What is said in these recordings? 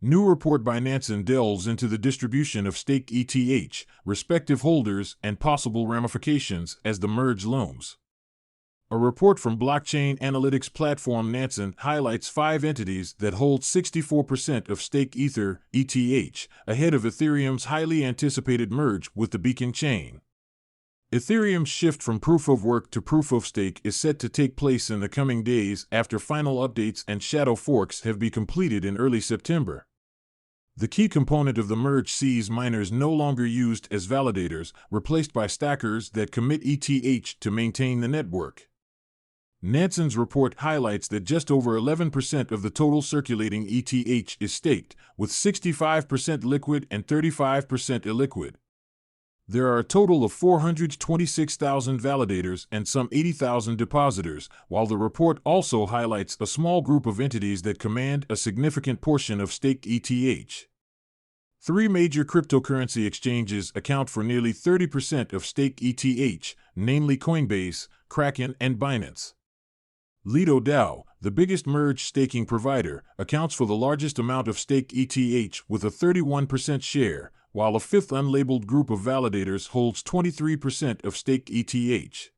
New report by Nansen delves into the distribution of staked ETH, respective holders, and possible ramifications as the merge looms. A report from blockchain analytics platform Nansen highlights 5 entities that hold 64% of staked Ether, ETH, ahead of Ethereum's highly anticipated merge with the Beacon chain. Ethereum's shift from proof-of-work to proof-of-stake is set to take place in the coming days after final updates and shadow forks have been completed in early September. The key component of the merge sees miners no longer used as validators, replaced by stackers that commit ETH to maintain the network. Nansen's report highlights that just over 11% of the total circulating ETH is staked, with 65% liquid and 35% illiquid. There are a total of 426,000 validators and some 80,000 depositors, while the report also highlights a small group of entities that command a significant portion of staked ETH. 3 major cryptocurrency exchanges account for nearly 30% of staked ETH, namely Coinbase, Kraken, and Binance. Lido DAO, the biggest merge staking provider, accounts for the largest amount of staked ETH with a 31% share, while a fifth unlabeled group of validators holds 23% of staked ETH.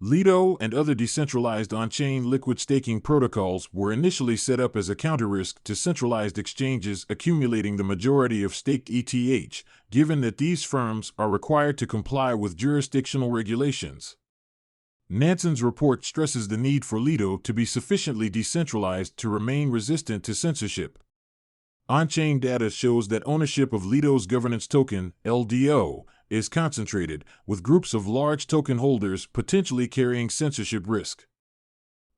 Lido and other decentralized on-chain liquid staking protocols were initially set up as a counter-risk to centralized exchanges accumulating the majority of staked ETH, given that these firms are required to comply with jurisdictional regulations. Nansen's report stresses the need for Lido to be sufficiently decentralized to remain resistant to censorship. On-chain data shows that ownership of Lido's governance token, LDO, is concentrated, with groups of large token holders potentially carrying censorship risk.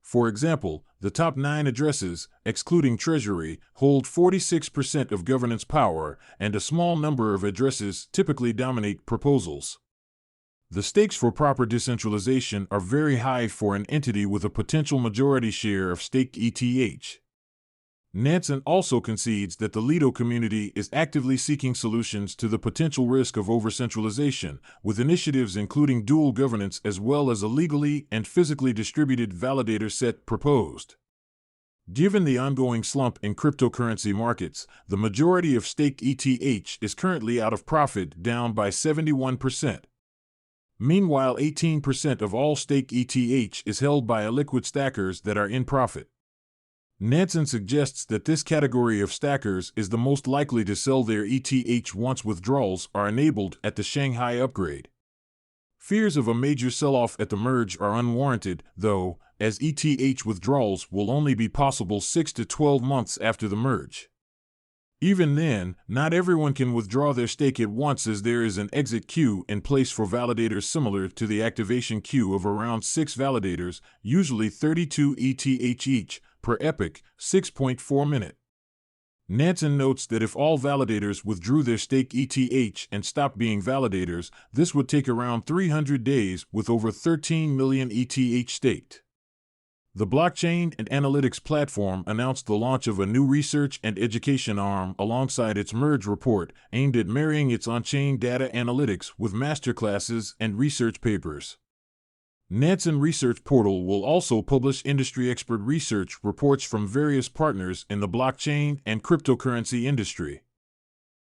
For example, the top 9 addresses, excluding Treasury, hold 46% of governance power, and a small number of addresses typically dominate proposals. The stakes for proper decentralization are very high for an entity with a potential majority share of staked ETH. Nansen also concedes that the Lido community is actively seeking solutions to the potential risk of over-centralization, with initiatives including dual governance as well as a legally and physically distributed validator set proposed. Given the ongoing slump in cryptocurrency markets, the majority of staked ETH is currently out of profit, down by 71%. Meanwhile, 18% of all staked ETH is held by illiquid stackers that are in profit. Nansen suggests that this category of stackers is the most likely to sell their ETH once withdrawals are enabled at the Shanghai upgrade. Fears of a major sell-off at the merge are unwarranted, though, as ETH withdrawals will only be possible 6 to 12 months after the merge. Even then, not everyone can withdraw their stake at once, as there is an exit queue in place for validators similar to the activation queue of around 6 validators, usually 32 ETH each, per epoch, 6.4 minute. Nansen notes that if all validators withdrew their stake ETH and stopped being validators, this would take around 300 days with over 13 million ETH staked. The blockchain and analytics platform announced the launch of a new research and education arm alongside its merge report, aimed at marrying its on-chain data analytics with masterclasses and research papers. Nansen Research Portal will also publish industry expert research reports from various partners in the blockchain and cryptocurrency industry.